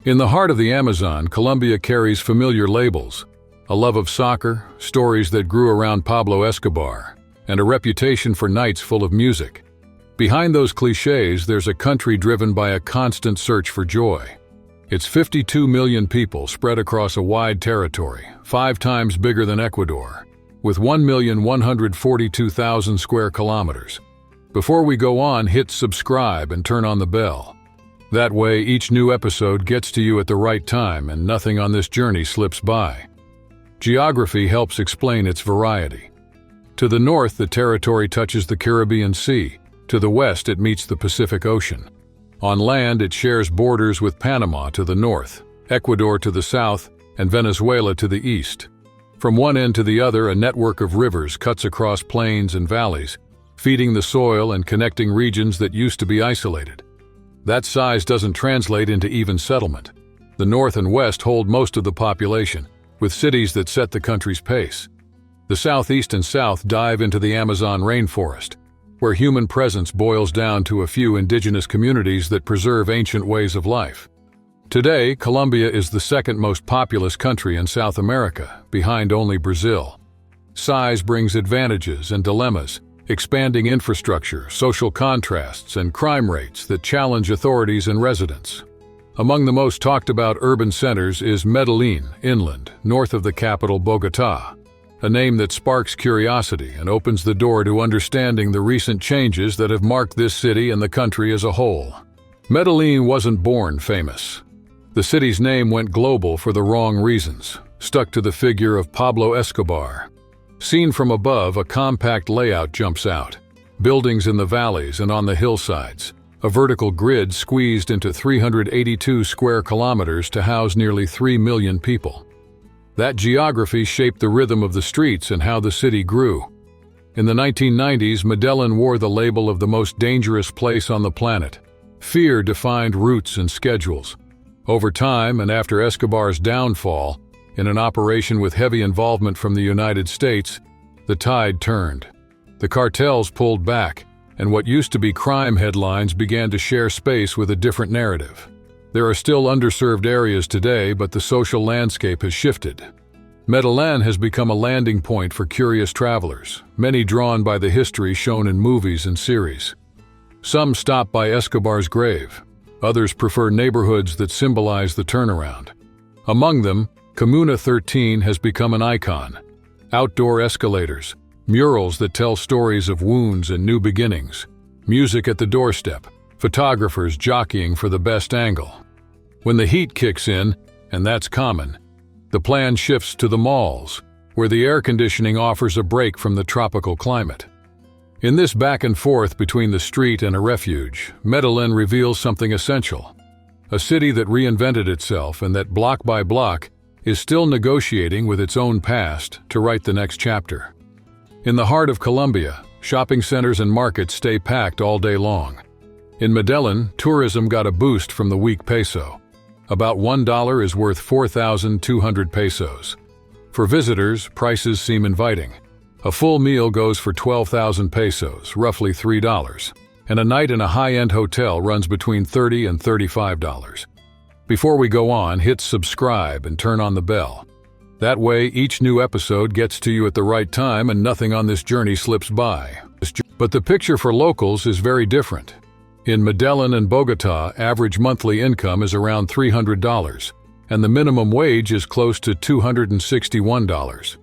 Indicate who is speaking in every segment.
Speaker 1: In the heart of the Amazon, Colombia carries familiar labels: a love of soccer, stories that grew around Pablo Escobar, and a reputation for nights full of music. Behind those cliches, there's a country driven by a constant search for joy. It's 52 million people spread across a wide territory, 5 times bigger than Ecuador, with 1,142,000 square kilometers. Before we go on, hit subscribe and turn on the bell. That way, each new episode gets to you at the right time and nothing on this journey slips by. Geography helps explain its variety. To the north, the territory touches the Caribbean Sea. To the west, it meets the Pacific Ocean. On land, it shares borders with Panama to the north, Ecuador to the south, and Venezuela to the east. From one end to the other, a network of rivers cuts across plains and valleys, feeding the soil and connecting regions that used to be isolated. That size doesn't translate into even settlement. The north and west hold most of the population, with cities that set the country's pace. The southeast and south dive into the Amazon rainforest, where human presence boils down to a few indigenous communities that preserve ancient ways of life. Today, Colombia is the second most populous country in South America, behind only Brazil. Size brings advantages and dilemmas: expanding infrastructure, social contrasts, and crime rates that challenge authorities and residents. Among the most talked about urban centers is Medellin, inland, north of the capital Bogotá, a name that sparks curiosity and opens the door to understanding the recent changes that have marked this city and the country as a whole. Medellin wasn't born famous. The city's name went global for the wrong reasons, stuck to the figure of Pablo Escobar. Seen from above, a compact layout jumps out. Buildings in the valleys and on the hillsides. A vertical grid squeezed into 382 square kilometers to house nearly 3 million people. That geography shaped the rhythm of the streets and how the city grew. In the 1990s, Medellin wore the label of the most dangerous place on the planet. Fear defined routes and schedules. Over time, and after Escobar's downfall, in an operation with heavy involvement from the United States, the tide turned. The cartels pulled back, and what used to be crime headlines began to share space with a different narrative. There are still underserved areas today, but the social landscape has shifted. Medellin has become a landing point for curious travelers, many drawn by the history shown in movies and series. Some stop by Escobar's grave. Others prefer neighborhoods that symbolize the turnaround. Among them, Comuna 13 has become an icon. Outdoor escalators, murals that tell stories of wounds and new beginnings, music at the doorstep, photographers jockeying for the best angle. When the heat kicks in, and that's common, the plan shifts to the malls, where the air conditioning offers a break from the tropical climate. In this back and forth between the street and a refuge, Medellin reveals something essential. A city that reinvented itself and that block by block is still negotiating with its own past to write the next chapter. In the heart of Colombia, shopping centers and markets stay packed all day long. In Medellin, tourism got a boost from the weak peso. About $1 is worth 4,200 pesos. For visitors, prices seem inviting. A full meal goes for 12,000 pesos, roughly $3, and a night in a high-end hotel runs between $30 and $35. Before we go on, hit subscribe and turn on the bell. That way, each new episode gets to you at the right time and nothing on this journey slips by. But the picture for locals is very different. In Medellin and Bogotá, average monthly income is around $300, and the minimum wage is close to $261.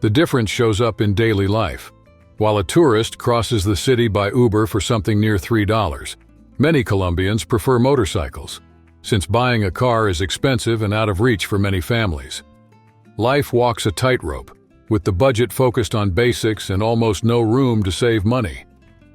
Speaker 1: The difference shows up in daily life. While a tourist crosses the city by Uber for something near $3, many Colombians prefer motorcycles, since buying a car is expensive and out of reach for many families. Life walks a tightrope, with the budget focused on basics and almost no room to save money.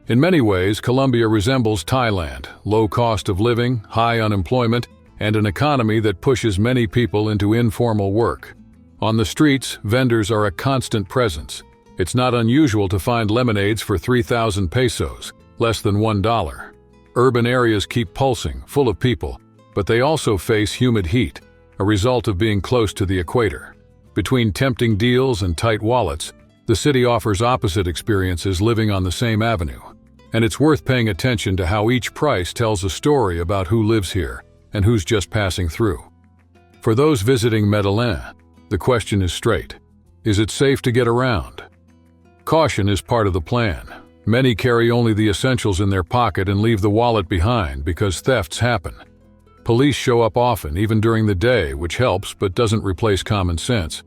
Speaker 1: In many ways, Colombia resembles Thailand: low cost of living, high unemployment, and an economy that pushes many people into informal work. On the streets, vendors are a constant presence. It's not unusual to find lemonades for 3,000 pesos, less than $1. Urban areas keep pulsing, full of people, but they also face humid heat, a result of being close to the equator. Between tempting deals and tight wallets, the city offers opposite experiences living on the same avenue. And it's worth paying attention to how each price tells a story about who lives here and who's just passing through. For those visiting Medellin, the question is straight. Is it safe to get around? Caution is part of the plan. Many carry only the essentials in their pocket and leave the wallet behind because thefts happen. Police show up often, even during the day, which helps but doesn't replace common sense.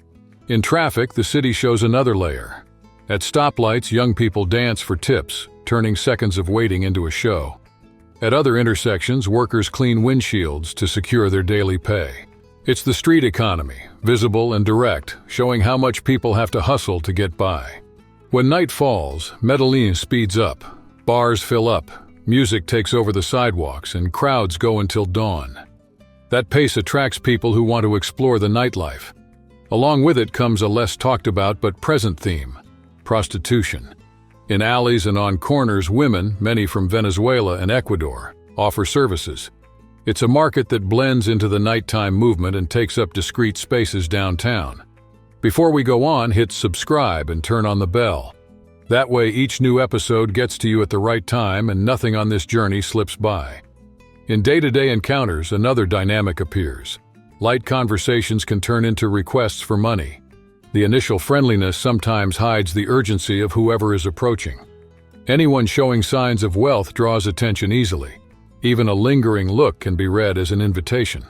Speaker 1: In traffic, the city shows another layer. At stoplights, young people dance for tips, turning seconds of waiting into a show. At other intersections, workers clean windshields to secure their daily pay. It's the street economy, visible and direct, showing how much people have to hustle to get by. When night falls, Medellin speeds up. Bars fill up, music takes over the sidewalks, and crowds go until dawn. That pace attracts people who want to explore the nightlife. Along with it comes a less talked about but present theme: prostitution. In alleys and on corners, women, many from Venezuela and Ecuador, offer services. It's a market that blends into the nighttime movement and takes up discreet spaces downtown. Before we go on, hit subscribe and turn on the bell. That way each new episode gets to you at the right time and nothing on this journey slips by. In day-to-day encounters, another dynamic appears. Light conversations can turn into requests for money. The initial friendliness sometimes hides the urgency of whoever is approaching. Anyone showing signs of wealth draws attention easily. Even a lingering look can be read as an invitation.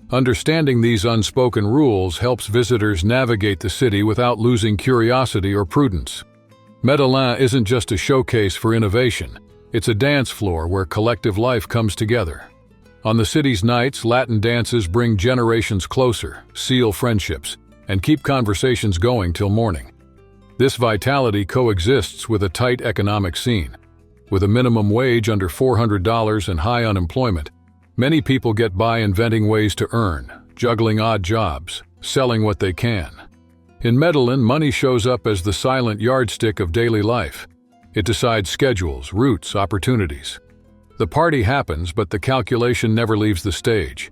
Speaker 1: Understanding these unspoken rules helps visitors navigate the city without losing curiosity or prudence. Medellin isn't just a showcase for innovation, it's a dance floor where collective life comes together. On the city's nights, Latin dances bring generations closer, seal friendships, and keep conversations going till morning. This vitality coexists with a tight economic scene. With a minimum wage under $400 and high unemployment, many people get by inventing ways to earn, juggling odd jobs, selling what they can. In Medellin, money shows up as the silent yardstick of daily life. It decides schedules, routes, opportunities. The party happens, but the calculation never leaves the stage.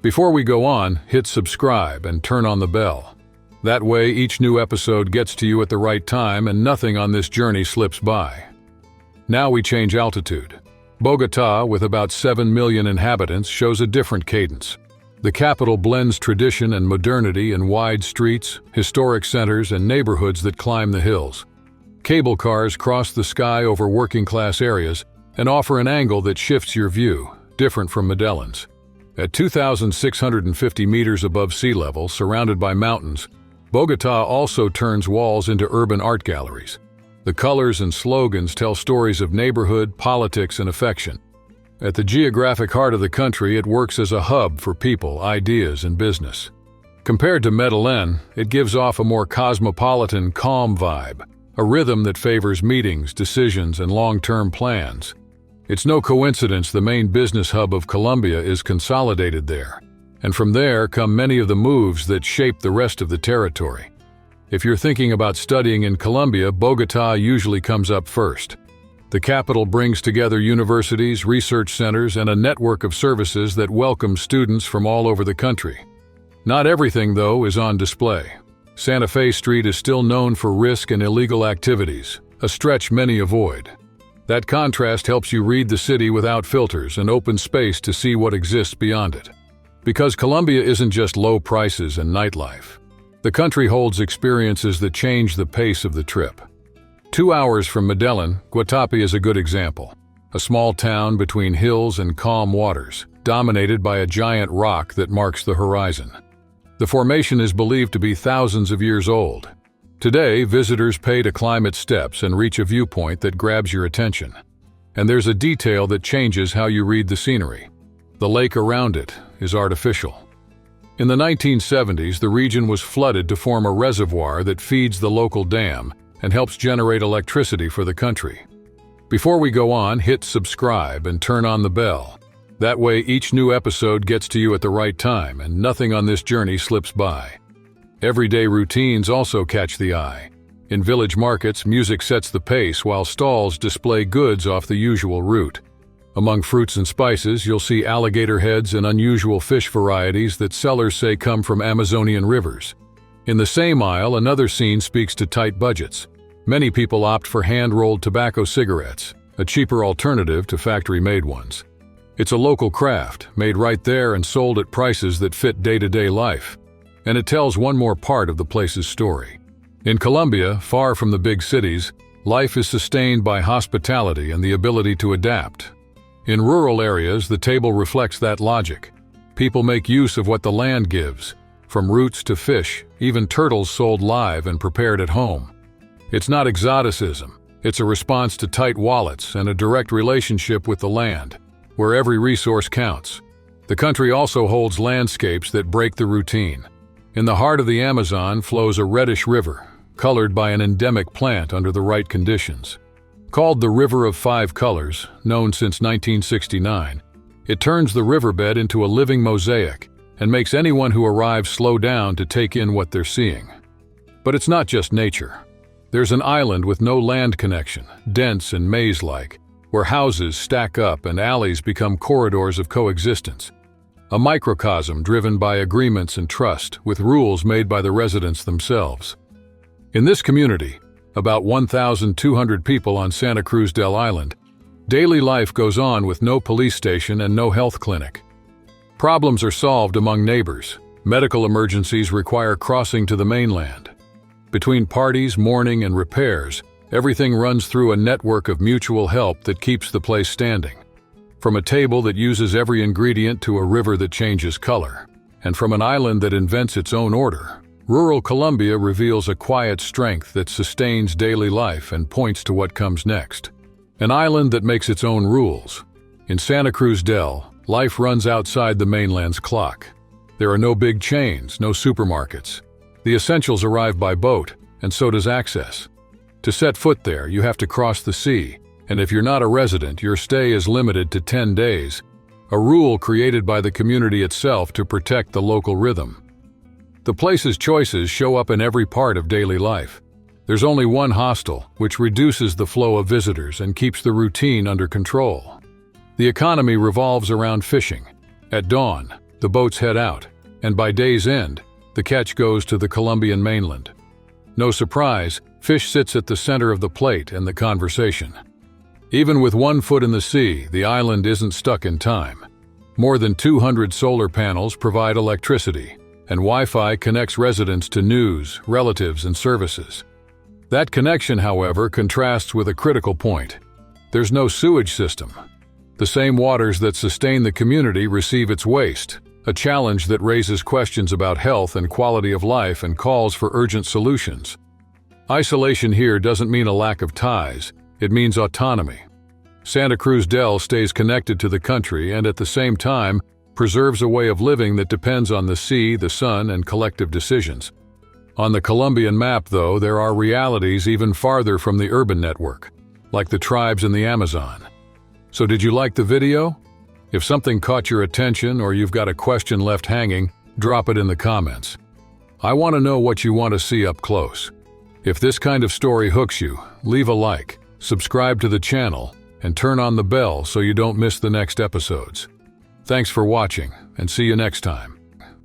Speaker 1: Before we go on, hit subscribe and turn on the bell. That way each new episode gets to you at the right time and nothing on this journey slips by. Now we change altitude. Bogotá, with about 7 million inhabitants, shows a different cadence. The capital blends tradition and modernity in wide streets, historic centers, and neighborhoods that climb the hills. Cable cars cross the sky over working-class areas and offer an angle that shifts your view, different from Medellin's. At 2,650 meters above sea level, surrounded by mountains, Bogotá also turns walls into urban art galleries. The colors and slogans tell stories of neighborhood, politics, and affection. At the geographic heart of the country, it works as a hub for people, ideas, and business. Compared to Medellin, it gives off a more cosmopolitan, calm vibe, a rhythm that favors meetings, decisions, and long-term plans. It's no coincidence the main business hub of Colombia is consolidated there, and from there come many of the moves that shape the rest of the territory. If you're thinking about studying in Colombia, Bogotá usually comes up first. The capital brings together universities, research centers, and a network of services that welcome students from all over the country. Not everything, though, is on display. Santa Fe Street is still known for risk and illegal activities, a stretch many avoid. That contrast helps you read the city without filters and open space to see what exists beyond it. Because Colombia isn't just low prices and nightlife. The country holds experiences that change the pace of the trip. 2 hours from Medellin, Guatapé is a good example. A small town between hills and calm waters, dominated by a giant rock that marks the horizon. The formation is believed to be thousands of years old. Today, visitors pay to climb its steps and reach a viewpoint that grabs your attention. And there's a detail that changes how you read the scenery. The lake around it is artificial. In the 1970s, the region was flooded to form a reservoir that feeds the local dam and helps generate electricity for the country. Before we go on, hit subscribe and turn on the bell. That way each new episode gets to you at the right time and nothing on this journey slips by. Everyday routines also catch the eye. In village markets, music sets the pace while stalls display goods off the usual route. Among fruits and spices, you'll see alligator heads and unusual fish varieties that sellers say come from Amazonian rivers. In the same aisle, another scene speaks to tight budgets. Many people opt for hand-rolled tobacco cigarettes, a cheaper alternative to factory-made ones. It's a local craft, made right there and sold at prices that fit day-to-day life. And it tells one more part of the place's story. In Colombia, far from the big cities, life is sustained by hospitality and the ability to adapt. In rural areas, the table reflects that logic. People make use of what the land gives, from roots to fish, even turtles sold live and prepared at home. It's not exoticism, it's a response to tight wallets and a direct relationship with the land, where every resource counts. The country also holds landscapes that break the routine. In the heart of the Amazon flows a reddish river, colored by an endemic plant under the right conditions. Called the River of Five Colors, known since 1969, it turns the riverbed into a living mosaic and makes anyone who arrives slow down to take in what they're seeing. But it's not just nature. There's an island with no land connection, dense and maze-like, where houses stack up and alleys become corridors of coexistence. A microcosm driven by agreements and trust, with rules made by the residents themselves. In this community, about 1,200 people on Santa Cruz del Island, daily life goes on with no police station and no health clinic. Problems are solved among neighbors. Medical emergencies require crossing to the mainland. Between parties, mourning, and repairs, everything runs through a network of mutual help that keeps the place standing. From a table that uses every ingredient to a river that changes color, and from an island that invents its own order, rural Colombia reveals a quiet strength that sustains daily life and points to what comes next. An island that makes its own rules. In Santa Cruz del, life runs outside the mainland's clock. There are no big chains, no supermarkets. The essentials arrive by boat, and so does access. To set foot there, you have to cross the sea, and if you're not a resident, your stay is limited to 10 days, a rule created by the community itself to protect the local rhythm. The place's choices show up in every part of daily life. There's only one hostel, which reduces the flow of visitors and keeps the routine under control. The economy revolves around fishing. At dawn, the boats head out, and by day's end, the catch goes to the Colombian mainland. No surprise, fish sits at the center of the plate and the conversation. Even with one foot in the sea, the island isn't stuck in time. More than 200 solar panels provide electricity, and Wi-Fi connects residents to news, relatives, and services. That connection, however, contrasts with a critical point. There's no sewage system. The same waters that sustain the community receive its waste, a challenge that raises questions about health and quality of life and calls for urgent solutions. Isolation here doesn't mean a lack of ties, it means autonomy. Santa Cruz del stays connected to the country and at the same time preserves a way of living that depends on the sea, the sun, and collective decisions. On the Colombian map, though, there are realities even farther from the urban network, like the tribes in the Amazon. So did you like the video? If something caught your attention or you've got a question left hanging, drop it in the comments. I want to know what you want to see up close. If this kind of story hooks you, leave a like, subscribe to the channel, and turn on the bell so you don't miss the next episodes. Thanks for watching, and see you next time.